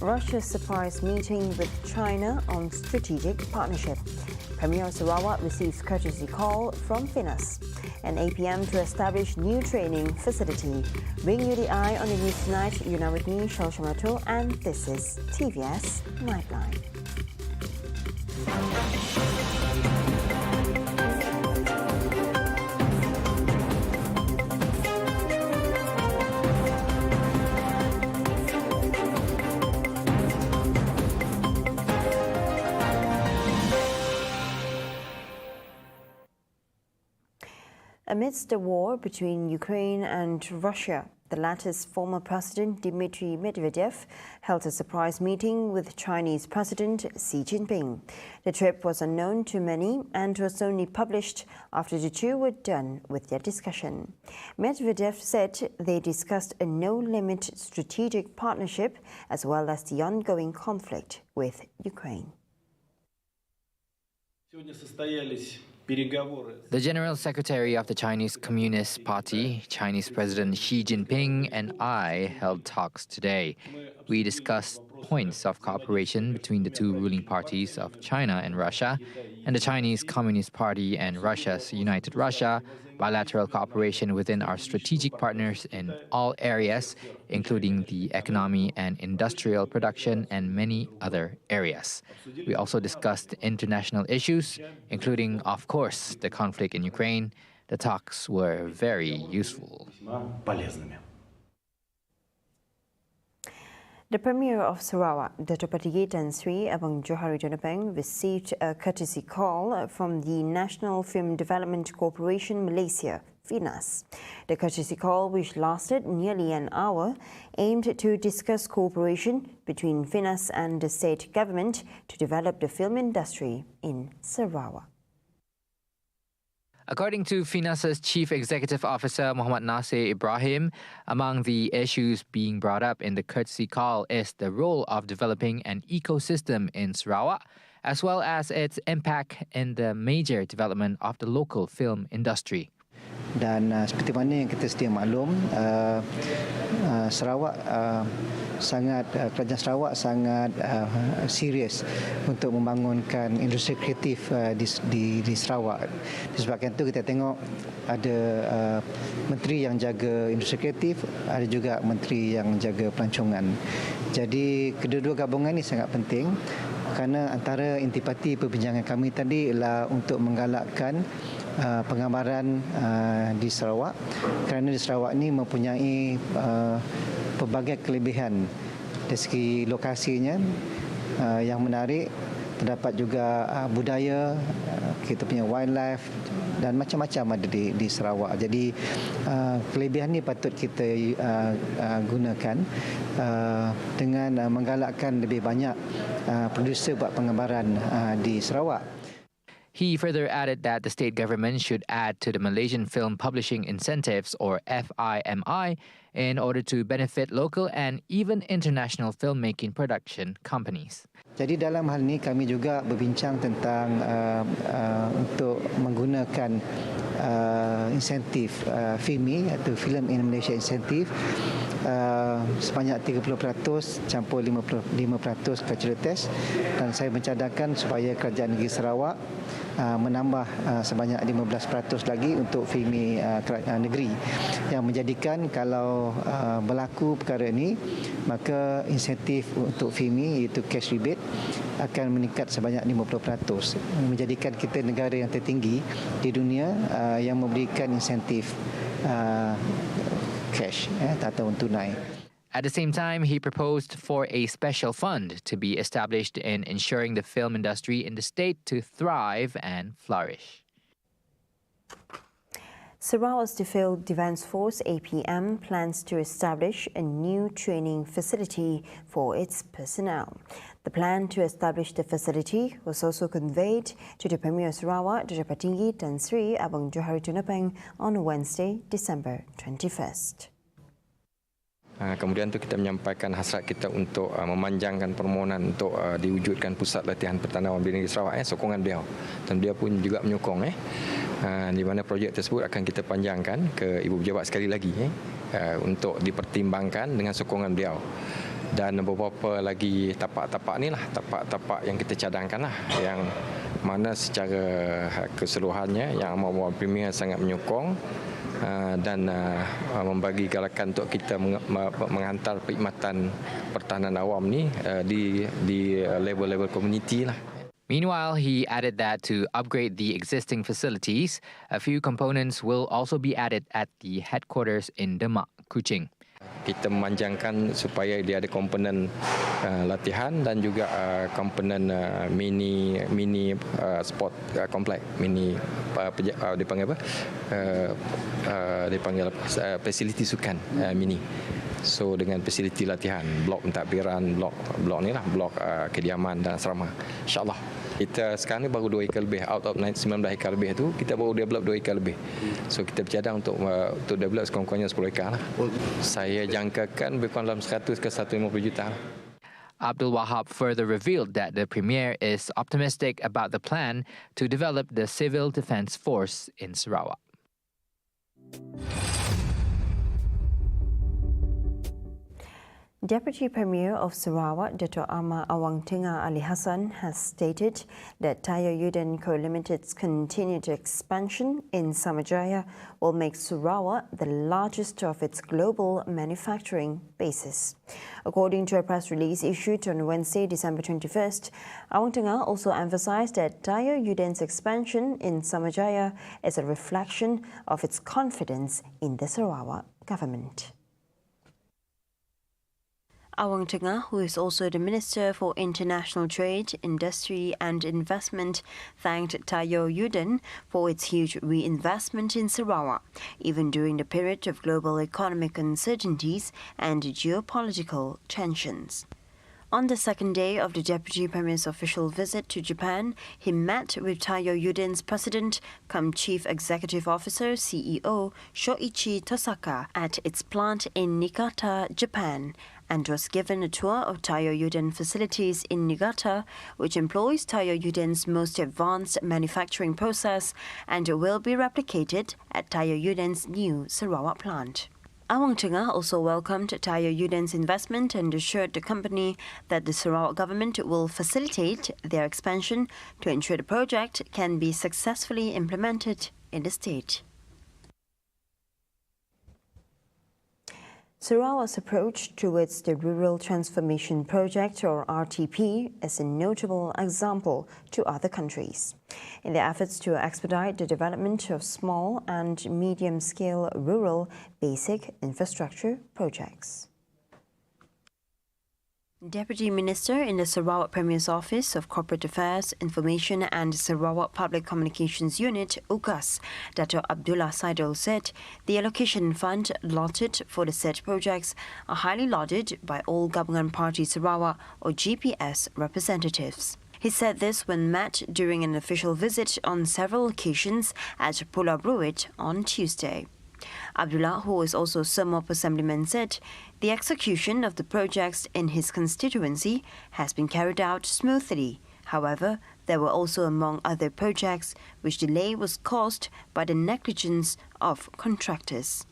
Russia's surprise meeting with China on strategic partnership. Premier Sarawak receives courtesy call from FINAS. And 8 PM to establish new training facility. Bring you the eye on the news tonight. You're now with me, Shamato, and this is TVS Nightline. Amidst the war between Ukraine and Russia, the latter's former president Dmitry Medvedev held a surprise meeting with Chinese President Xi Jinping. The trip was unknown to many and was only published after the two were done with their discussion. Medvedev said they discussed a no-limit strategic partnership as well as the ongoing conflict with Ukraine. The General Secretary of the Chinese Communist Party, Chinese President Xi Jinping, and I held talks today. We discussed points of cooperation between the two ruling parties of China and Russia, and the Chinese Communist Party and Russia's United Russia, bilateral cooperation within our strategic partners in all areas, including the economy and industrial production and many other areas. We also discussed international issues, including, of course, the conflict in Ukraine. The talks were very useful. The Premier of Sarawak, Dr. Patigi Tan Sri Abang Johari Jonapeng, received a courtesy call from the National Film Development Corporation Malaysia, FINAS. The courtesy call, which lasted nearly an hour, aimed to discuss cooperation between FINAS and the state government to develop the film industry in Sarawak. According to FINAS's Chief Executive Officer Muhammad Nasir Ibrahim, among the issues being brought up in the courtesy call is the role of developing an ecosystem in Sarawak, as well as its impact in the major development of the local film industry. Dan seperti mana yang kita sedia maklum, Sarawak kerajaan Sarawak sangat serius untuk membangunkan industri kreatif di Sarawak. Disebabkan itu kita tengok ada menteri yang jaga industri kreatif, ada juga menteri yang jaga pelancongan. Jadi kedua-dua gabungan ini sangat penting kerana antara intipati perbincangan kami tadi ialah untuk menggalakkan penggambaran di Sarawak kerana di Sarawak ini mempunyai pelbagai kelebihan dari segi lokasinya yang menarik. Terdapat juga budaya, kita punya wildlife dan macam-macam ada di Sarawak. Jadi kelebihan ini patut kita gunakan dengan menggalakkan lebih banyak produser buat penggambaran di Sarawak. He further added that the state government should add to the Malaysian Film Publishing Incentives, or FIMI, in order to benefit local and even international filmmaking production companies. Jadi dalam hal ini kami juga berbincang tentang untuk menggunakan insentif FIMI atau Film in Malaysia Incentive sebanyak 30% campur 5% facilitas, dan saya mencadangkan supaya kerajaan negeri Sarawak menambah sebanyak 15% lagi untuk FIMI negeri, yang menjadikan kalau berlaku perkara ini, maka insentif untuk FIMI iaitu cash rebate akan meningkat sebanyak 50%, menjadikan kita negara yang tertinggi di dunia yang memberikan insentif cash atau tunai. At the same time, he proposed for a special fund to be established in ensuring the film industry in the state to thrive and flourish. Sarawak's Defence Force APM plans to establish a new training facility for its personnel. The plan to establish the facility was also conveyed to the Premier of Sarawak, Dr. Patigi Tan Sri Abang Johari Jonapeng, on Wednesday, December 21st. Kemudian tu kita menyampaikan hasrat kita untuk memanjangkan permohonan untuk diwujudkan pusat latihan pertanaman negeri Sarawak, sokongan beliau, dan beliau pun juga menyokong di mana projek tersebut akan kita panjangkan ke Ibu Pejabat sekali lagi untuk dipertimbangkan dengan sokongan beliau. dan beberapa lagi tapak-tapak ni lah, tapak-tapak yang kita cadangkan lah, yang mana secara keseluruhannya yang Amat Premier sangat menyokong dan membagi galakan untuk kita menghantar perkhidmatan pertahanan awam ni di level-level komuniti lah. Meanwhile, he added that to upgrade the existing facilities, a few components will also be added at the headquarters in Demak, Kuching. Kita memanjangkan supaya dia ada komponen latihan dan juga komponen mini sport komplek, mini dipanggil apa? Dipanggil fasiliti sukan mini. So dengan fasiliti latihan, blok pentadbiran, blok ni lah, blok kediaman dan asrama. InsyaAllah. Kita sekarang ni baru 2 ekar lebih. Out of 19 ekar lebih tu, kita baru develop 2 ekar lebih. So kita bercadang untuk develop sekurang-kurangnya 10 ekar lah. Saya jangkakan lebih kurang dalam 100 ke 150 juta lah. Abdul Wahab further revealed that the Premier is optimistic about the plan to develop the Civil Defence Force in Sarawak. Deputy Premier of Sarawak, Dato' Ahmad Awang Tengah Ali Hassan, has stated that Tayo Yuden Co Limited's continued expansion in Samajaya will make Sarawak the largest of its global manufacturing bases. According to a press release issued on Wednesday, December 21st, Awang Tengah also emphasized that Tayo Yuden's expansion in Samajaya is a reflection of its confidence in the Sarawak government. Awang Tengah, who is also the Minister for International Trade, Industry and Investment, thanked Tayo Yuden for its huge reinvestment in Sarawak, even during the period of global economic uncertainties and geopolitical tensions. On the second day of the Deputy Premier's official visit to Japan, he met with Tayo Yuden's President, cum Chief Executive Officer, CEO, Shoichi Tosaka, at its plant in Niigata, Japan, and was given a tour of Tayo Yuden facilities in Niigata, which employs Tayo Yuden's most advanced manufacturing process and will be replicated at Tayo Yuden's new Sarawak plant. Awang Tengah also welcomed Tayo Yuden's investment and assured the company that the Sarawak government will facilitate their expansion to ensure the project can be successfully implemented in the state. Sarawak's approach towards the Rural Transformation Project, or RTP, is a notable example to other countries in their efforts to expedite the development of small and medium-scale rural basic infrastructure projects. Deputy Minister in the Sarawak Premier's Office of Corporate Affairs, Information and Sarawak Public Communications Unit, UCAS, Dato' Abdullah Saidul said the allocation fund allotted for the said projects are highly lauded by all Gabungan Party Sarawak or GPS representatives. He said this when met during an official visit on several occasions at Pulau Bruit on Tuesday. Abdullah, who is also Semop Assemblyman, said the execution of the projects in his constituency has been carried out smoothly. However, there were also, among other projects, which delay was caused by the negligence of contractors.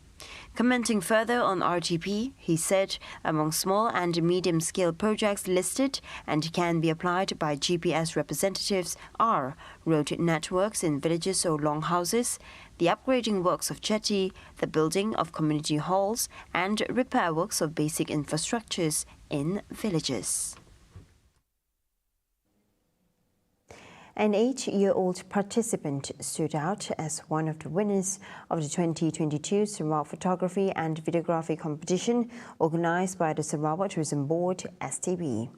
Commenting further on RTP, he said among small and medium-scale projects listed and can be applied by GPS representatives are road networks in villages or longhouses, the upgrading works of jetty, the building of community halls, and repair works of basic infrastructures in villages. An 8-year-old participant stood out as one of the winners of the 2022 Sarawak Photography and Videography competition organised by the Sarawak Tourism Board, STB.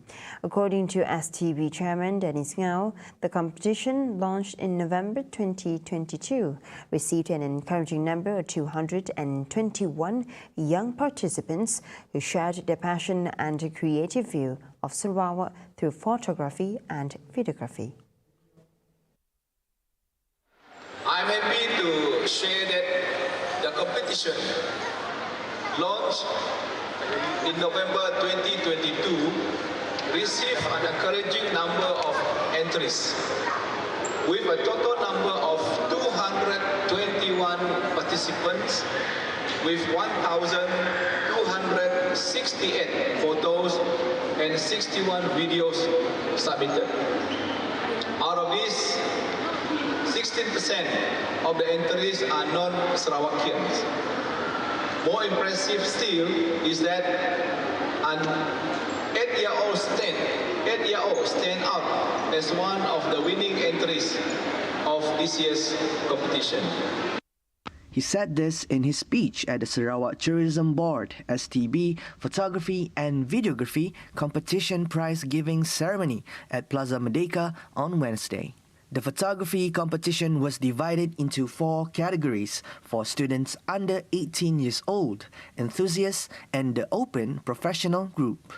According to STB Chairman Dennis Ngau, the competition, launched in November 2022, received an encouraging number of 221 young participants who shared their passion and creative view of Sarawak through photography and videography. I'm happy to share that the competition launched in November 2022 received an encouraging number of entries with a total number of 221 participants with 1,200 268 photos and 61 videos submitted. Out of these, 16% of the entries are non-Sarawakians. More impressive still is that an 8-year-old stand out as one of the winning entries of this year's competition. He said this in his speech at the Sarawak Tourism Board (STB) Photography and Videography Competition Prize-Giving Ceremony at Plaza Merdeka on Wednesday. The photography competition was divided into 4 categories for students under 18 years old, enthusiasts, and the open professional group.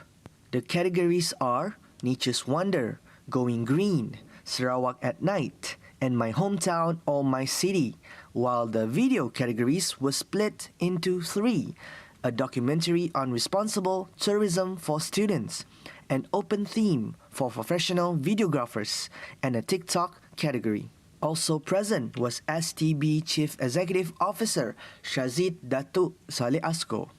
The categories are Nature's Wonder, Going Green, Sarawak at Night, and My Hometown or My City, while the video categories were split into 3, a documentary on responsible tourism for students, an open theme for professional videographers, and a TikTok category. Also present was STB Chief Executive Officer Shazid Datuk Saleh Asko.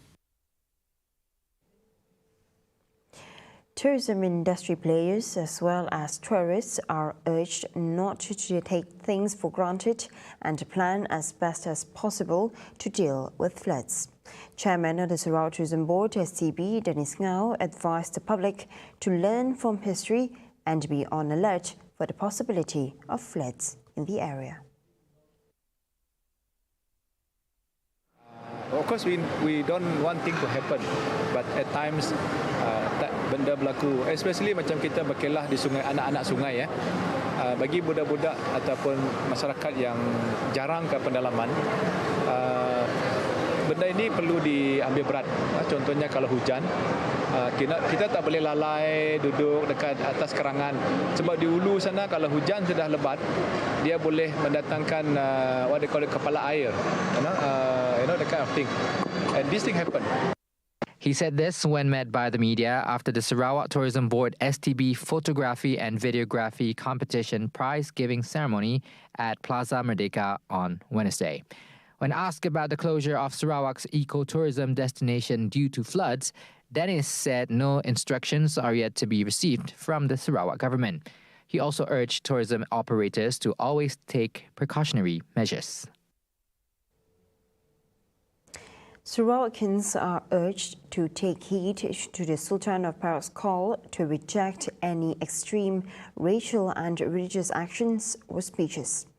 Tourism industry players as well as tourists are urged not to take things for granted and to plan as best as possible to deal with floods. Chairman of the Sarawak Tourism Board, STB, Dennis Ngau, advised the public to learn from history and be on alert for the possibility of floods in the area. Of course, we don't want things to happen, but at times benda berlaku, especially macam kita berkelah di sungai, anak-anak sungai ya. Bagi budak-budak ataupun masyarakat yang jarang ke pendalaman, benda ini perlu diambil berat. Contohnya kalau hujan, kita tak boleh lalai duduk dekat atas kerangan. Sebab di hulu sana kalau hujan sudah lebat, dia boleh mendatangkan what they call it, kepala air. You know that kind of thing. And this thing happened. He said this when met by the media after the Sarawak Tourism Board STB Photography and Videography Competition Prize-Giving Ceremony at Plaza Merdeka on Wednesday. When asked about the closure of Sarawak's ecotourism destination due to floods, Dennis said no instructions are yet to be received from the Sarawak government. He also urged tourism operators to always take precautionary measures. Sarawakans are urged to take heed to the Sultan of Perak's call to reject any extreme racial and religious actions or speeches.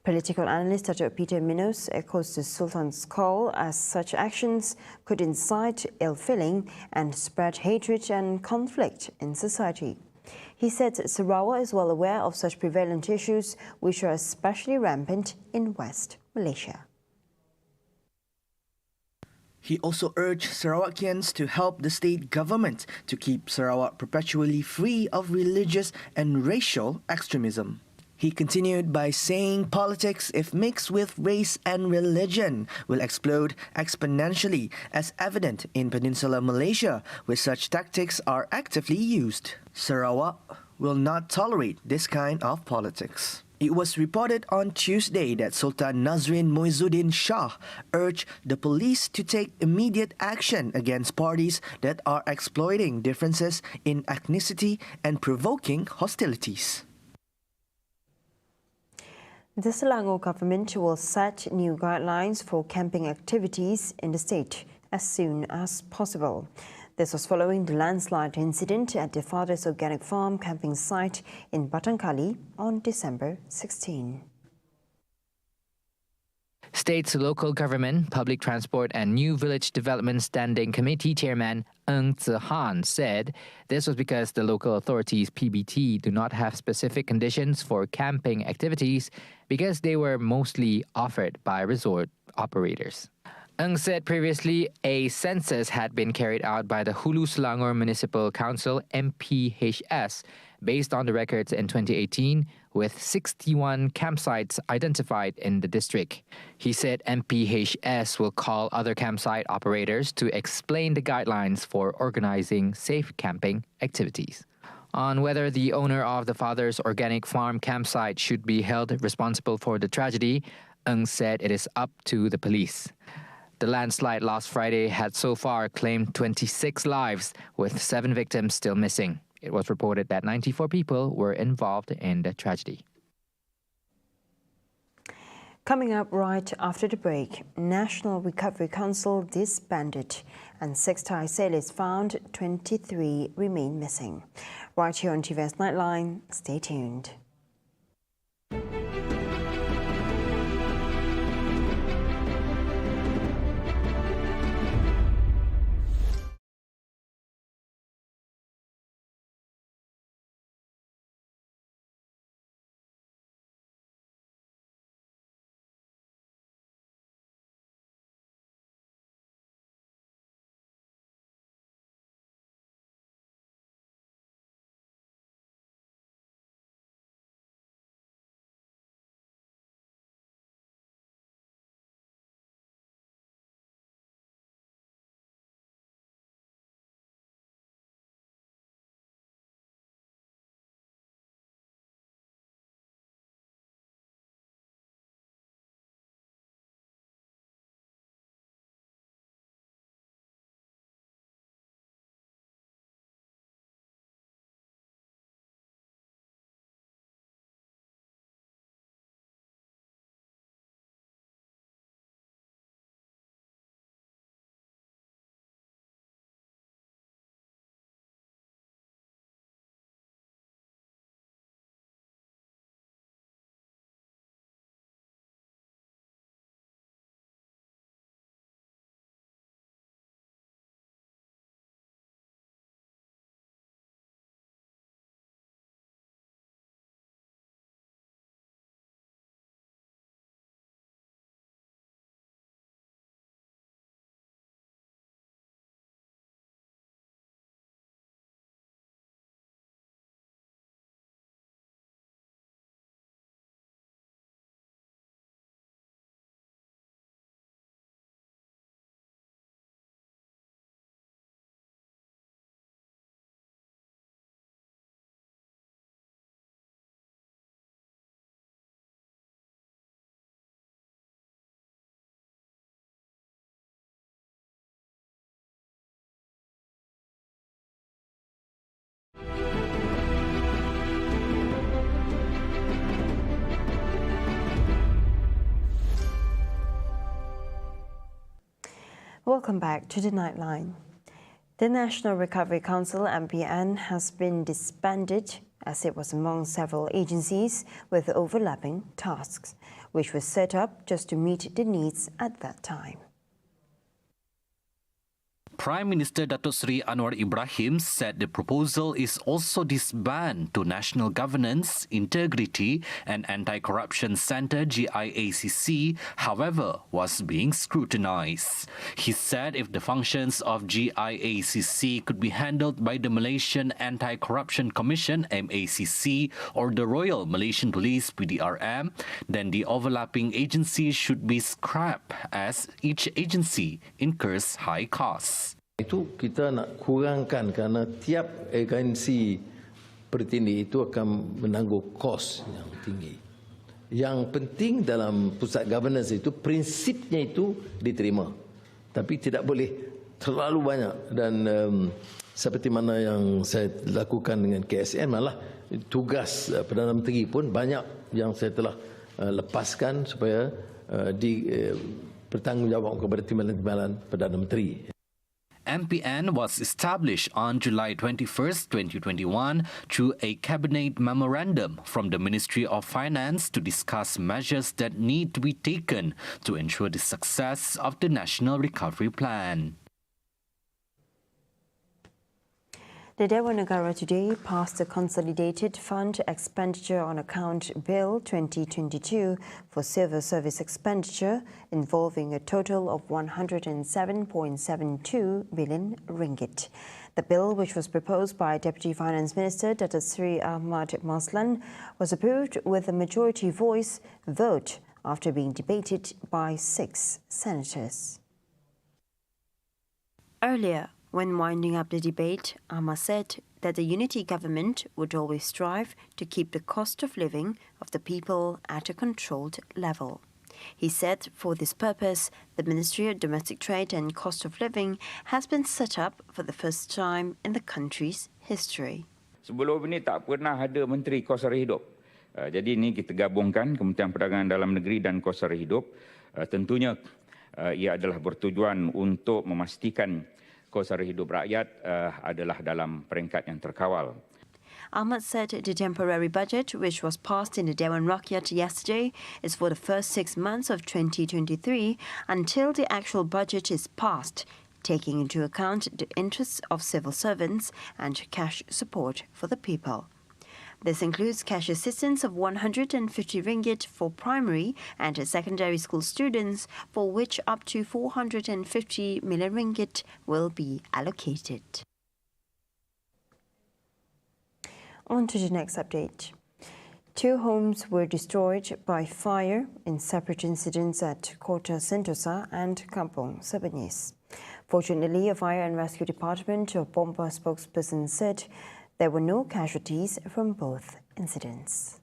Political analyst Dr. Peter Minos echoes the Sultan's call as such actions could incite ill-feeling and spread hatred and conflict in society. He said Sarawak is well aware of such prevalent issues which are especially rampant in West Malaysia. He also urged Sarawakians to help the state government to keep Sarawak perpetually free of religious and racial extremism. He continued by saying politics, if mixed with race and religion, will explode exponentially, as evident in Peninsular Malaysia, where such tactics are actively used. Sarawak will not tolerate this kind of politics. It was reported on Tuesday that Sultan Nazrin Muizzuddin Shah urged the police to take immediate action against parties that are exploiting differences in ethnicity and provoking hostilities. The Selangor government will set new guidelines for camping activities in the state as soon as possible. This was following the landslide incident at the Father's Organic Farm camping site in Batangkali on December 16. State's Local Government, Public Transport and New Village Development Standing Committee Chairman Ng Tze Han said this was because the local authorities' PBT do not have specific conditions for camping activities because they were mostly offered by resort operators. Ng said previously a census had been carried out by the Hulu Selangor Municipal Council MPHS based on the records in 2018 with 61 campsites identified in the district. He said MPHS will call other campsite operators to explain the guidelines for organizing safe camping activities. On whether the owner of the Father's Organic Farm campsite should be held responsible for the tragedy, Ng said it is up to the police. The landslide last Friday had so far claimed 26 lives, with 7 victims still missing. It was reported that 94 people were involved in the tragedy. Coming up right after the break, National Recovery Council disbanded and 6 Thai sailors found, 23 remain missing. Right here on TVS Nightline, stay tuned. Welcome back to the Nightline. The National Recovery Council (NPN) has been disbanded as it was among several agencies with overlapping tasks, which was set up just to meet the needs at that time. Prime Minister Datuk Seri Anwar Ibrahim said the proposal is also disband to National Governance, Integrity and Anti-Corruption Centre GIACC, however, was being scrutinised. He said if the functions of GIACC could be handled by the Malaysian Anti-Corruption Commission MACC or the Royal Malaysian Police PDRM, then the overlapping agencies should be scrapped as each agency incurs high costs. Itu kita nak kurangkan kerana tiap agensi pertindih itu akan menanggung kos yang tinggi. Yang penting dalam pusat governance itu prinsipnya itu diterima. Tapi tidak boleh terlalu banyak dan seperti mana yang saya lakukan dengan KSN malah tugas Perdana Menteri pun banyak yang saya telah lepaskan supaya bertanggungjawab kepada timbalan-timbalan Perdana Menteri. NPN was established on July 21st, 2021 through a cabinet memorandum from the Ministry of Finance to discuss measures that need to be taken to ensure the success of the National Recovery Plan. The Dewan Negara today passed the Consolidated Fund Expenditure on Account Bill 2022 for civil service expenditure involving a total of 107.72 billion ringgit. The bill, which was proposed by Deputy Finance Minister Datuk Seri Ahmad Maslan, was approved with a majority voice vote after being debated by 6 senators. Earlier, when winding up the debate, Ahmad said that the unity government would always strive to keep the cost of living of the people at a controlled level. He said for this purpose, the Ministry of Domestic Trade and Cost of Living has been set up for the first time in the country's history. Sebelum ini tak pernah ada Menteri Kos Sara Hidup. Jadi ini kita gabungkan Kementerian Perdagangan Dalam Negeri dan Kos Sara Hidup. Tentunya ia adalah bertujuan untuk memastikan kos sara hidup rakyat adalah dalam peringkat yang terkawal. Ahmad said the temporary budget, which was passed in the Dewan Rakyat yesterday, is for the first 6 months of 2023 until the actual budget is passed, taking into account the interests of civil servants and cash support for the people. This includes cash assistance of 150 ringgit for primary and secondary school students, for which up to 450 million ringgit will be allocated. On to the next update. 2 homes were destroyed by fire in separate incidents at Kota Sentosa and Kampung Sebenis. Fortunately, a fire and rescue department of Bomba spokesperson said there were no casualties from both incidents.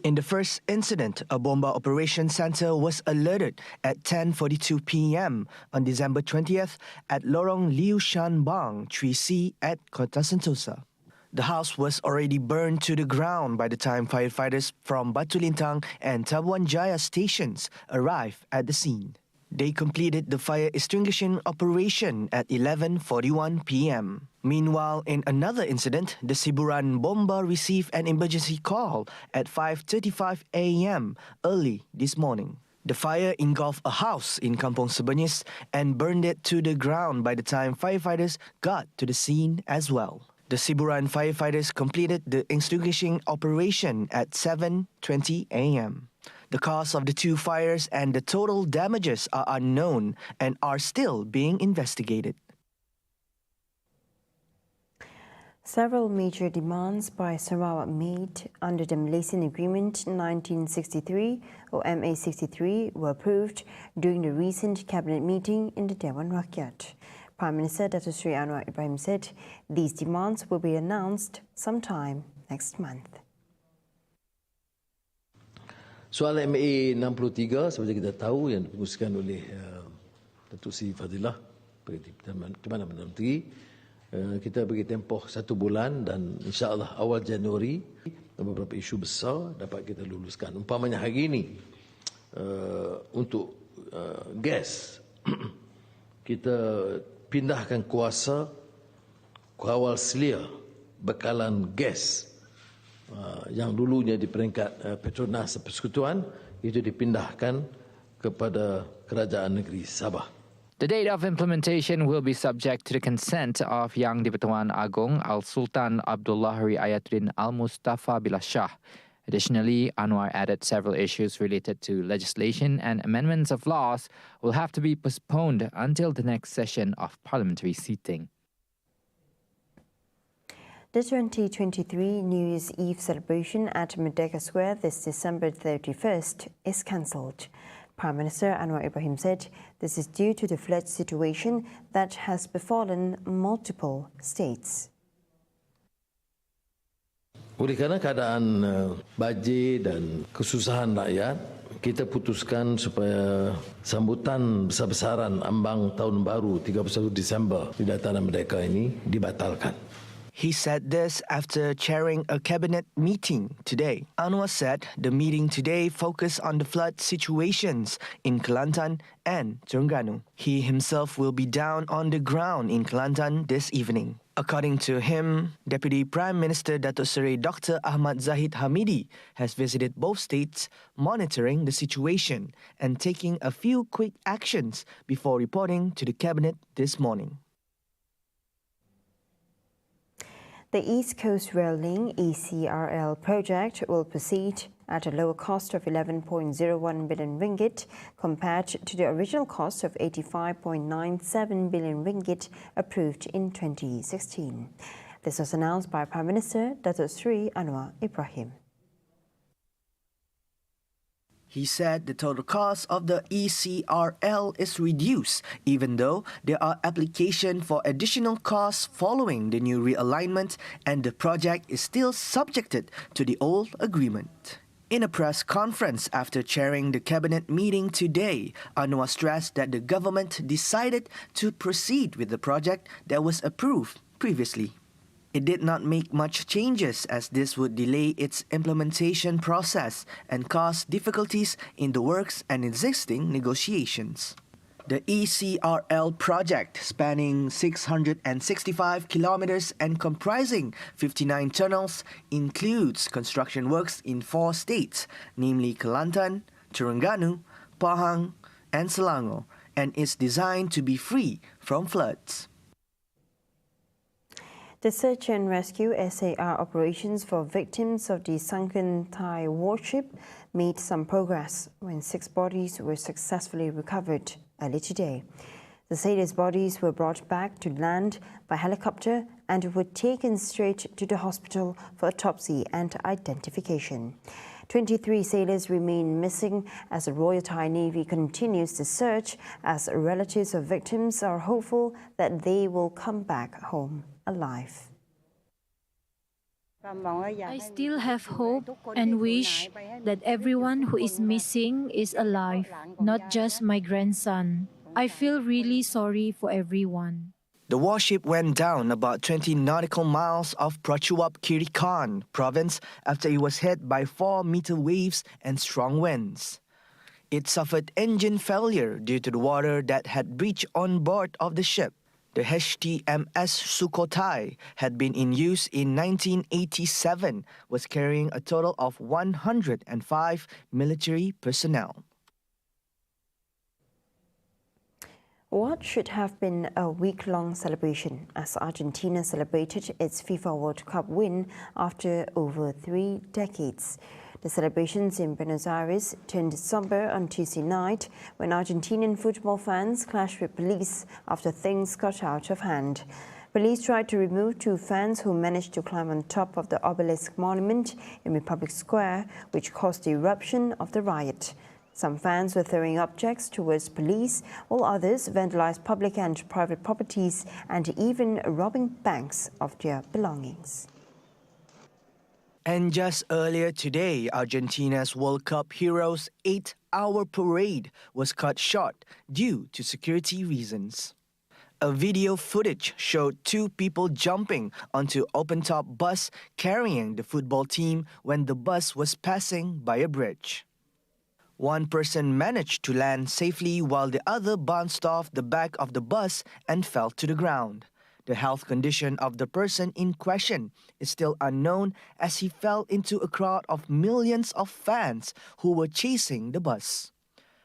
In the first incident, a Bomba Operations Center was alerted at 10:42 p.m. on December 20th at Lorong Liu Shan Bang, 3C at Kota Sentosa. The house was already burned to the ground by the time firefighters from Batu Lintang and Tabuan Jaya stations arrived at the scene. They completed the fire extinguishing operation at 11:41 p.m. Meanwhile, in another incident, the Siburan Bomba received an emergency call at 5:35 a.m. early this morning. The fire engulfed a house in Kampung Sebenis and burned it to the ground by the time firefighters got to the scene as well. The Siburan firefighters completed the extinguishing operation at 7:20 a.m. The cause of the 2 fires and the total damages are unknown and are still being investigated. Several major demands by Sarawak made under the Malaysian Agreement 1963 or MA63 were approved during the recent cabinet meeting in the Dewan Rakyat. Prime Minister Datuk Seri Anwar Ibrahim said these demands will be announced sometime next month. Soal MA 63 seperti kita tahu yang diputuskan oleh Datuk Seri Fadilah Perdana Menteri, kita bagi tempoh 1 bulan dan insya-Allah awal Januari beberapa isu besar dapat kita luluskan. Umpamanya hari ini untuk gas kita pindahkan kuasa kawal selia bekalan gas yang dulunya di peringkat Petronas Persekutuan itu dipindahkan kepada Kerajaan Negeri Sabah. The date of implementation will be subject to the consent of Yang di-Pertuan Agong Al-Sultan Abdullah Riayatuddin Al-Mustafa Billah Shah. Additionally, Anwar added several issues related to legislation and amendments of laws will have to be postponed until the next session of parliamentary seating. The 2023 New Year's Eve celebration at Merdeka Square this December 31st is cancelled. Prime Minister Anwar Ibrahim said this is due to the flood situation that has befallen multiple states. Oleh kerana keadaan banjir dan kesusahan rakyat, kita putuskan supaya sambutan besar-besaran ambang tahun baru 31 Disember di Dataran Merdeka ini dibatalkan. He said this after chairing a cabinet meeting today. Anwar said the meeting today focused on the flood situations in Kelantan and Terengganu. He himself will be down on the ground in Kelantan this evening. According to him, Deputy Prime Minister Datuk Seri Dr. Ahmad Zahid Hamidi has visited both states, monitoring the situation and taking a few quick actions before reporting to the cabinet this morning. The East Coast Rail Link ECRL project will proceed at a lower cost of 11.01 billion ringgit compared to the original cost of 85.97 billion ringgit approved in 2016. This was announced by Prime Minister Datuk Seri Anwar Ibrahim. He said the total cost of the ECRL is reduced, even though there are applications for additional costs following the new realignment, and the project is still subjected to the old agreement. In a press conference after chairing the cabinet meeting today, Anwar stressed that the government decided to proceed with the project that was approved previously. It did not make much changes as this would delay its implementation process and cause difficulties in the works and existing negotiations. The ECRL project, spanning 665 kilometers and comprising 59 tunnels, includes construction works in 4 states, namely Kelantan, Terengganu, Pahang, and Selangor, and is designed to be free from floods. The search and rescue SAR operations for victims of the sunken Thai warship made some progress when 6 bodies were successfully recovered early today. The sailors' bodies were brought back to land by helicopter and were taken straight to the hospital for autopsy and identification. 23 sailors remain missing as the Royal Thai Navy continues the search, as relatives of victims are hopeful that they will come back home alive. I still have hope and wish that everyone who is missing is alive, not just my grandson. I feel really sorry for everyone. The warship went down about 20 nautical miles off Prachuap Khiri Khan province after it was hit by 4-meter waves and strong winds. It suffered engine failure due to the water that had breached on board of the ship. The HTMS Sukhothai had been in use in 1987, was carrying a total of 105 military personnel. What should have been a week-long celebration as Argentina celebrated its FIFA World Cup win after over 3 decades. The celebrations in Buenos Aires turned somber on Tuesday night when Argentinian football fans clashed with police after things got out of hand. Police tried to remove 2 fans who managed to climb on top of the obelisk monument in Republic Square, which caused the eruption of the riot. Some fans were throwing objects towards police, while others vandalized public and private properties and even robbing banks of their belongings. And just earlier today, Argentina's World Cup heroes' 8-hour parade was cut short due to security reasons. A video footage showed 2 people jumping onto open-top bus carrying the football team when the bus was passing by a bridge. One person managed to land safely while the other bounced off the back of the bus and fell to the ground. The health condition of the person in question is still unknown as he fell into a crowd of millions of fans who were chasing the bus.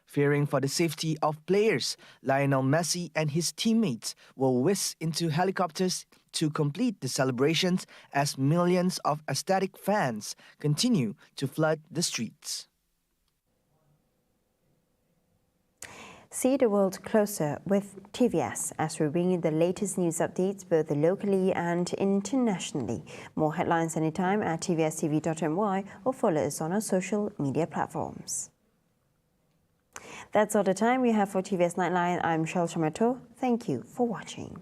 Fearing for the safety of players, Lionel Messi and his teammates were whisked into helicopters to complete the celebrations as millions of ecstatic fans continue to flood the streets. See the world closer with TVS as we bring you the latest news updates both locally and internationally. More headlines anytime at tvstv.my or follow us on our social media platforms. That's all the time we have for TVS Nightline. I'm Shel Chamato. Thank you for watching.